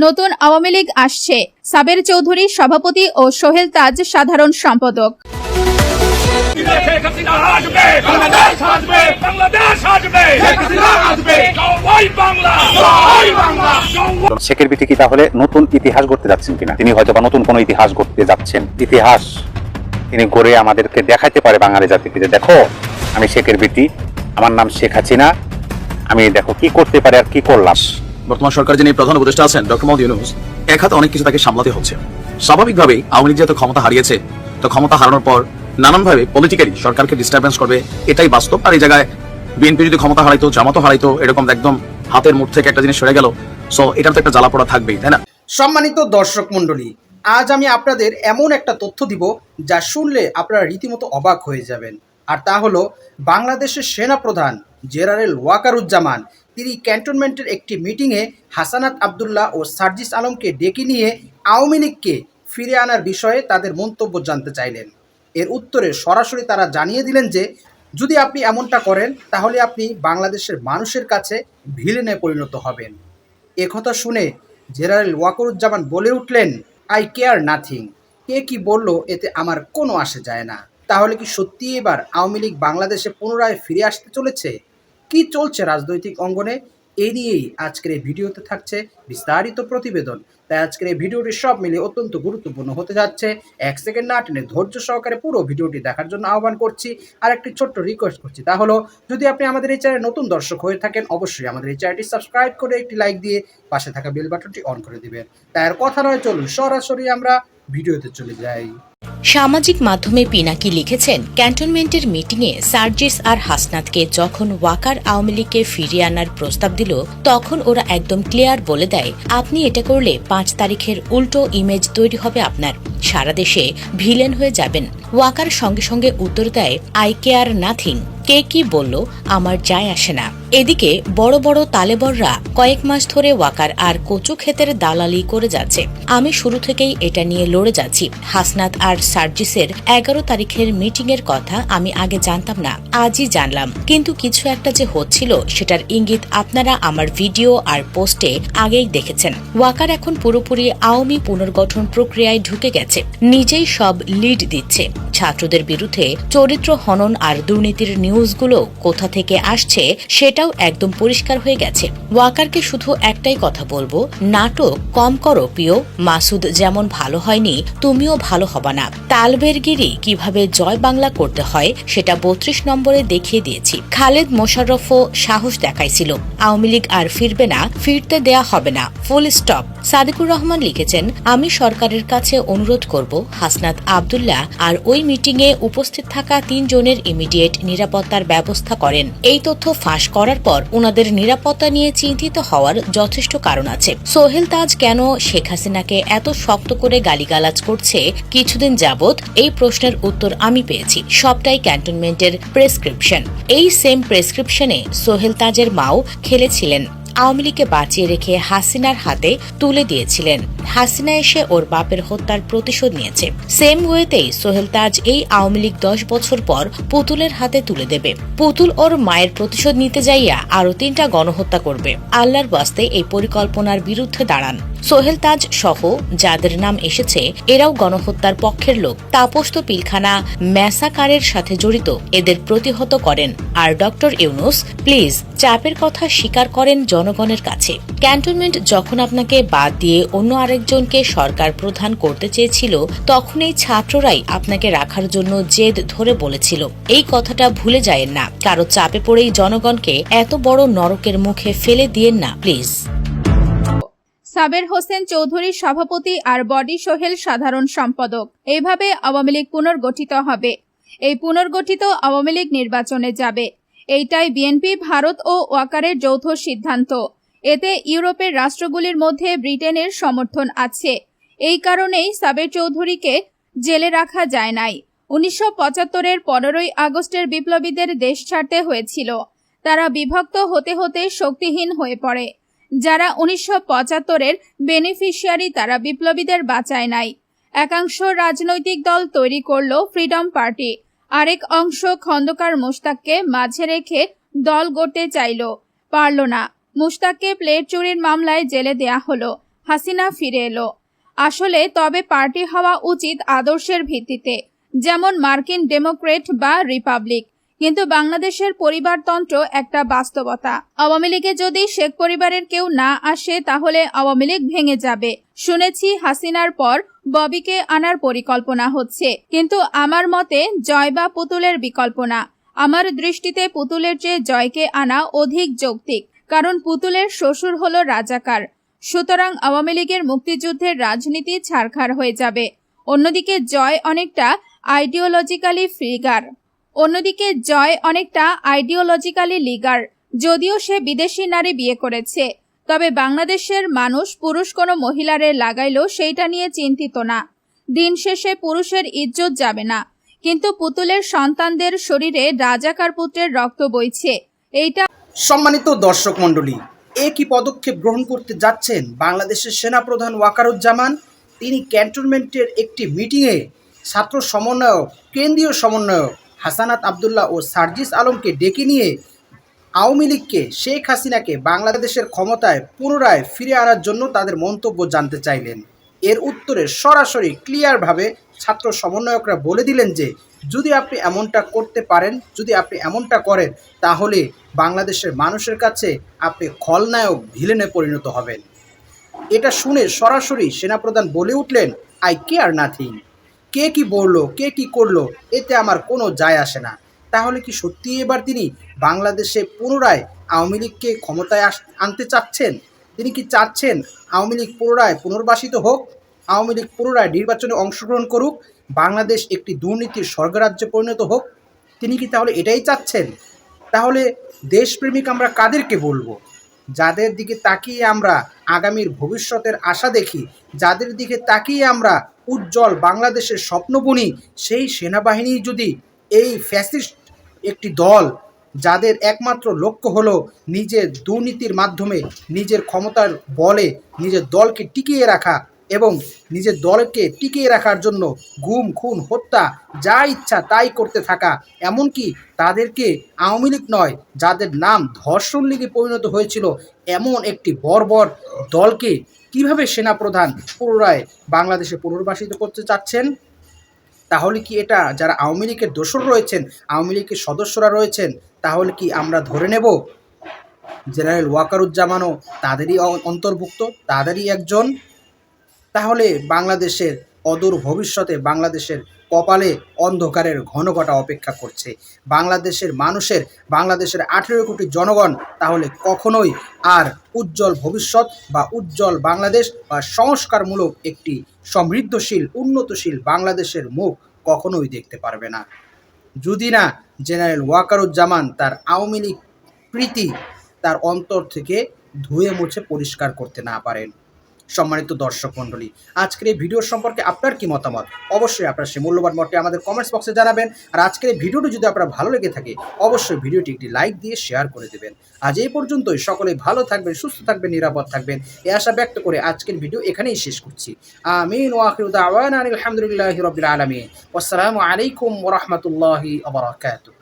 নতুন আওয়ামী লীগ আসছে, সাবের চৌধুরী সভাপতি ও সোহেল তাজ সাধারণ সম্পাদক। শেখের বিটি কি তাহলে নতুন ইতিহাস গড়তে যাচ্ছেন কিনা? তিনি হয়তো বা নতুন কোন ইতিহাস গড়তে যাচ্ছেন। ইতিহাস তিনি গড়ে আমাদেরকে দেখাইতে পারে বাঙালি জাতিকে, যে দেখো আমি শেখের বিটি, আমার নাম শেখ হাসিনা, আমি দেখো কি করতে পারে আর কি করলাম। বর্তমান সরকার যিনি প্রধান উপদেষ্টা আছেন ডক্টর মোহাম্মদ ইউনূস, এক হাতে অনেক কিছু তাকে সামলাতে হচ্ছে। স্বাভাবিকভাবেই আওয়ামী লীগ যেহেতু ক্ষমতা হারিয়েছে, তো ক্ষমতা হারানোর পর নানানভাবে পলিটিক্যালি সরকারকে ডিস্টার্বেন্স করবে, এটাই বাস্তব। আর এই জায়গায় বিএনপি যদি ক্ষমতা হারাইতো, জামাতও হারাইতো, এরকম একদম হাতের মুঠ থেকে একটা জিনিস সরে গেল, সো এটার তো একটা জ্বালাপোড়া থাকবেই, তাই না? সম্মানিত দর্শক মণ্ডলী, আজ আমি আপনাদের এমন একটা তথ্য দিব যা শুনলে আপনারা রীতিমতো অবাক হয়ে যাবেন। আর তা হলো, বাংলাদেশের সেনাপ্রধান জেনারেল ওয়াকারুজ্জামান তিনি ক্যান্টনমেন্টের একটি মিটিংয়ে হাসানাত আবদুল্লাহ ও সার্জিস আলমকে ডেকে নিয়ে আওয়ামী লীগকে ফিরে আনার বিষয়ে তাদের মন্তব্য জানতে চাইলেন। এর উত্তরে সরাসরি তারা জানিয়ে দিলেন যে যদি আপনি এমনটা করেন তাহলে আপনি বাংলাদেশের মানুষের কাছে ভিলেনে পরিণত হবেন। একথা শুনে জেনারেল ওয়াকারুজ্জামান বলে উঠলেন, আই কেয়ার নাথিং। কে কি বলল এতে আমার কোনো আসে যায় না। তাহলে কি সত্যি এবার আওয়ামী লীগ বাংলাদেশে পুনরায় ফিরে আসতে চলেছে? কি চলছে রাজনৈতিক অঙ্গনে? এই নিয়েই আজকের এই ভিডিওতে থাকছে বিস্তারিত প্রতিবেদন। তাই আজকের এই ভিডিওটি সব মিলিয়ে অত্যন্ত গুরুত্বপূর্ণ হতে যাচ্ছে। এক সেকেন্ড না টেনে ধৈর্য সহকারে পুরো ভিডিওটি দেখার জন্য আহ্বান করছি। আর একটি ছোট্ট রিকোয়েস্ট করছি, তা হলো যদি আপনি আমাদের এই চ্যানেলে নতুন দর্শক হয়ে থাকেন, অবশ্যই আমাদের এই চ্যানেলটি সাবস্ক্রাইব করে একটি লাইক দিয়ে পাশে থাকা বেল বাটনটি অন করে দিবেন। তাই আর কথা নয়, চলুন সরাসরি আমরা ভিডিওতে চলে যাই। সামাজিক মাধ্যমে পিনাকি লিখেছেন, ক্যান্টনমেন্টের মিটিংয়ে সার্জিস আর হাসনাতকে যখন ওয়াকার আওয়ামী লীগকে ফিরিয়ে আনার প্রস্তাব দিল, তখন ওরা একদম ক্লিয়ার বলে দেয়, আপনি এটা করলে 5 তারিখের উল্টো ইমেজ তৈরি হবে আপনার, সারা দেশে ভিলেন হয়ে যাবেন। ওয়াকার সঙ্গে সঙ্গে উত্তর দেয়, আই কেয়ার নাথিং। কে কি বলল আমার যায় আসে না। এদিকে বড় বড় তালেবররা কয়েক মাস ধরে ওয়াকার আর কচু ক্ষেতের দালালি করে যাচ্ছে। আমি শুরু থেকেই এটা নিয়ে লড়ে যাচ্ছি। হাসনাত আর সার্জিসের 11 তারিখের মিটিং এর কথা আমি আগে জানতাম না, আজই জানলাম। কিন্তু কিছু একটা যে হচ্ছিল সেটার ইঙ্গিত আপনারা আমার ভিডিও আর পোস্টে আগেই দেখেছেন। ওয়াকার এখন পুরোপুরি আওয়ামী পুনর্গঠন প্রক্রিয়ায় ঢুকে গেছে, নিজেই সব লিড দিচ্ছে। ছাত্রদের বিরুদ্ধে চরিত্র হনন আর দুর্নীতির নিউজগুলো কোথা থেকে আসছে সেটাও একদম পরিষ্কার হয়ে গেছে। ওয়াকারকে শুধু একটাই কথা বলবো, নাটক কম করো প্রিয়। মাসুদ যেমন ভালো হয়নি, তুমিও ভালো হবা না। তালবেরগিরি কিভাবে জয় বাংলা করতে হয় সেটা 32 নম্বরে দেখিয়ে দিয়েছি। খালেদ মোশাররফও সাহস দেখাইছিল, আওয়ামী লীগ আর ফিরবে না, ফিরতে দেয়া হবে না, ফুল স্টপ। সাদিকুর রহমান লিখেছেন, আমি সরকারের কাছে অনুরোধ করব হাসনাত আবদুল্লাহ আর ওই মিটিংয়ে উপস্থিত থাকা 3 জনের ইমিডিয়েট নিরাপত্তার ব্যবস্থা করেন। এই তথ্য ফাঁস করার পর ওনাদের নিরাপত্তা নিয়ে চিন্তিত হওয়ার যথেষ্ট কারণ আছে। সোহেল তাজ কেন শেখ হাসিনাকে এত শক্ত করে গালিগালাজ করছে কিছুদিন যাবৎ, এই প্রশ্নের উত্তর আমি পেয়েছি। সবটাই ক্যান্টনমেন্টের প্রেসক্রিপশন। এই সেম প্রেসক্রিপশনে সোহেল তাজের মাও খেলেছিলেন, আওয়ামী লীগকে বাঁচিয়ে রেখে হাসিনার হাতে তুলে দিয়েছিলেন। হাসিনা এসে ওর বাপের হত্যার প্রতিশোধ নিয়েছে। সেম ওয়েতেই সোহেল তাজ এই আওয়ামী লীগ 10 বছর পর পুতুলের হাতে তুলে দেবে। পুতুল ওর মায়ের প্রতিশোধ নিতে যাইয়া আরো 3টা গণহত্যা করবে। আল্লাহর বাস্তে এই পরিকল্পনার বিরুদ্ধে দাঁড়ান। সোহেল তাজ সহ যাদের নাম এসেছে এরাও গণহত্যার পক্ষের লোক। তাপস তো পিলখানা ম্যাসাকারের সাথে জড়িত, এদের প্রতিহত করেন। আর ডক্টর ইউনূস প্লিজ চাপের কথা স্বীকার করেন জনগণের কাছে। ক্যান্টনমেন্ট যখন আপনাকে বাদ দিয়ে অন্য আরেকজনকে সরকার প্রধান করতে চেয়েছিল, তখন এই ছাত্ররাই আপনাকে রাখার জন্য জেদ ধরে বলেছিল। এই কথাটা ভুলে যায়েন না। কারো চাপে পড়েই জনগণকে এত বড় নরকের মুখে ফেলে দিয়েন না প্লিজ। সাবের হোসেন চৌধুরী সভাপতি আর বডি সোহেল সাধারণ সম্পাদক। এইভাবে আওয়ামী লীগ পুনর্গঠিত হবে। এই পুনর্গঠিত আওয়ামী লীগ নির্বাচনে যাবে, এইটাই বিএনপি, ভারত ও ওয়াকারের যৌথ সিদ্ধান্ত। এতে ইউরোপের রাষ্ট্রগুলির মধ্যে ব্রিটেনের সমর্থন আছে। এই কারণেই সাবের চৌধুরীকে জেলে রাখা যায় নাই। 1975-এর 15ই আগস্টের বিপ্লবীদের দেশ ছাড়তে হয়েছিল। তারা বিভক্ত হতে হতে শক্তিহীন হয়ে পড়ে। যারা 1975-এর বেনিফিশিয়ারি তারা বিপ্লবীদের বাঁচায় নাই। একাংশ রাজনৈতিক দল তৈরি করল ফ্রিডম পার্টি, আরেক অংশ খন্দকার মুশতাককে মাঝে রেখে দল গড়তে চাইল, পারল না। মুশতাককে প্লেট চুরির মামলায় জেলে দেয়া হলো। হাসিনা ফিরে এলো। আসলে তবে পার্টি হওয়া উচিত আদর্শের ভিত্তিতে, যেমন মার্কিন ডেমোক্রেট বা রিপাবলিক। কিন্তু বাংলাদেশের পরিবারতন্ত্র একটা বাস্তবতা। আওয়ামী লীগে যদি শেখ পরিবারের কেউ না আসে তাহলে আওয়ামী লীগ ভেঙে যাবে। শুনেছি হাসিনার পর ববিকে আনার পরিকল্পনা হচ্ছে, কিন্তু আমার মতে জয় বা পুতুলের বিকল্প না। আমার দৃষ্টিতে পুতুলের চেয়ে জয়কে আনা অধিক যৌক্তিক, কারণ পুতুলের শ্বশুর হলো রাজাকার। সুতরাং আওয়ামী লীগের মুক্তিযুদ্ধের রাজনীতি ছারখার হয়ে যাবে। অন্যদিকে জয় অনেকটা আইডিওলজিক্যালি লিগার, যদিও সে বিদেশি নারী বিয়ে করেছে। তবে বাংলাদেশের মানুষ পুরুষ কোনো মহিলারে লাগাইলেও সেইটা নিয়ে চিন্তিত না। দিন শেষে পুরুষের ইজ্জত যাবে না, কিন্তু পুতুলের সন্তানদের শরীরে রাজাকার পুত্রের রক্ত বইছে। এইটা সম্মানিত দর্শক মণ্ডলী, কি পদক্ষেপ গ্রহণ করতে যাচ্ছেন বাংলাদেশের সেনাপ্রধান ওয়াকারুজ্জামান। তিনি ক্যান্টনমেন্টের একটি মিটিংয়ে ছাত্র সমন্বয়ক, কেন্দ্রীয় সমন্বয়ক হাসানাত আবদুল্লাহ ও সার্জিস আলমকে ডেকে নিয়ে আওয়ামী লীগকে, শেখ হাসিনাকে বাংলাদেশের ক্ষমতায় পুনরায় ফিরে আনার জন্য তাদের মন্তব্য জানতে চাইলেন। এর উত্তরে সরাসরি ক্লিয়ারভাবে ছাত্র সমন্বয়করা বলে দিলেন যে যদি আপনি এমনটা করতে পারেন, যদি আপনি এমনটা করেন, তাহলে বাংলাদেশের মানুষের কাছে আপনি খলনায়ক, ভিলেনে পরিণত হবেন। এটা শুনে সরাসরি সেনাপ্রধান বলে উঠলেন, আই কেয়ার নাথিং। কে কি বললো, কে কি করলো, এতে আমার কোনো যায় আসে না। তাহলে কি সত্যি এবার তিনি বাংলাদেশে পুনরায় আওয়ামী লীগকে ক্ষমতায় আনতে চাচ্ছেন? তিনি কি চাচ্ছেন আওয়ামী লীগ পুনর্বাসিত হোক, আওয়ামী লীগ পুনরায় নির্বাচনে অংশগ্রহণ করুক, বাংলাদেশ একটি দুর্নীতির স্বর্গরাজ্যে পরিণত হোক? তিনি কি তাহলে এটাই চাচ্ছেন? তাহলে দেশপ্রেমিক আমরা কাদেরকে বলবো? যাদের দিকে তাকিয়ে আমরা আগামীর ভবিষ্যতের আশা দেখি, যাদের দিকে তাকিয়ে আমরা উজ্জ্বল বাংলাদেশের স্বপ্ন বুনি, সেই সেনাবাহিনী যদি এই ফ্যাসিস্ট একটি দল, যাদের একমাত্র লক্ষ্য হলো নিজের দুর্নীতির মাধ্যমে নিজের ক্ষমতার বলে নিজের দলকে টিকিয়ে রাখা এবং নিজের দলকে টিকিয়ে রাখার জন্য গুম, খুন, হত্যা, যা ইচ্ছা তাই করতে থাকা, এমনকি তাদেরকে আওয়ামী লীগ নয়, যাদের নাম ধর্ষণ লীগে পরিণত হয়েছিল, এমন একটি বর্বর দলকে কিভাবে সেনাপ্রধান পুনরায় বাংলাদেশে পুনর্বাসিত করতে চাচ্ছেন? তাহলে কি এটা যারা আওয়ামী লীগের দোসর রয়েছেন, আওয়ামী লীগের সদস্যরা রয়েছেন, তাহলে কি আমরা ধরে নেব জেনারেল ওয়াকারুজ্জামানও তাদেরই অন্তর্ভুক্ত, তাদেরই একজন? তাহলে বাংলাদেশের অদূর ভবিষ্যতে বাংলাদেশের কপালে অন্ধকারের ঘনঘটা অপেক্ষা করছে। বাংলাদেশের মানুষের, বাংলাদেশের 18 কোটি জনগণ তাহলে কখনোই আর উজ্জ্বল ভবিষ্যৎ বা উজ্জ্বল বাংলাদেশ বা সংস্কারমূলক একটি সমৃদ্ধশীল, উন্নতশীল বাংলাদেশের মুখ কখনোই দেখতে পারবে না, যদি না জেনারেল ওয়াকারুজ্জামান তার আওয়ামী লীগ প্রীতি তার অন্তর থেকে ধুয়ে মুছে পরিষ্কার করতে না পারেন। সম্মানিত দর্শক মণ্ডলী, আজকের এই ভিডিও সম্পর্কে আপনার কি মতামত? অবশ্যই আপনার সেই মূল্যবান মতটি আমাদের কমেন্টস বক্সে জানাবেন। আর আজকের এই ভিডিওটি যদি আপনার ভালো লেগে থাকে, অবশ্যই ভিডিওটি একটি লাইক দিয়ে শেয়ার করে দেবেন। আজ এই পর্যন্তই। সকলেই ভালো থাকবেন, সুস্থ থাকবেন, নিরাপদ থাকবেন, এই আশা ব্যক্ত করে আজকের ভিডিও এখানেই শেষ করছি। আমিন ওয়া আখিরু দাওয়ানা আলহামদুলিল্লাহি রাব্বিল আলামিন। আসসালামু আলাইকুম ওয়া রাহমাতুল্লাহি ওয়া বারাকাতুহু।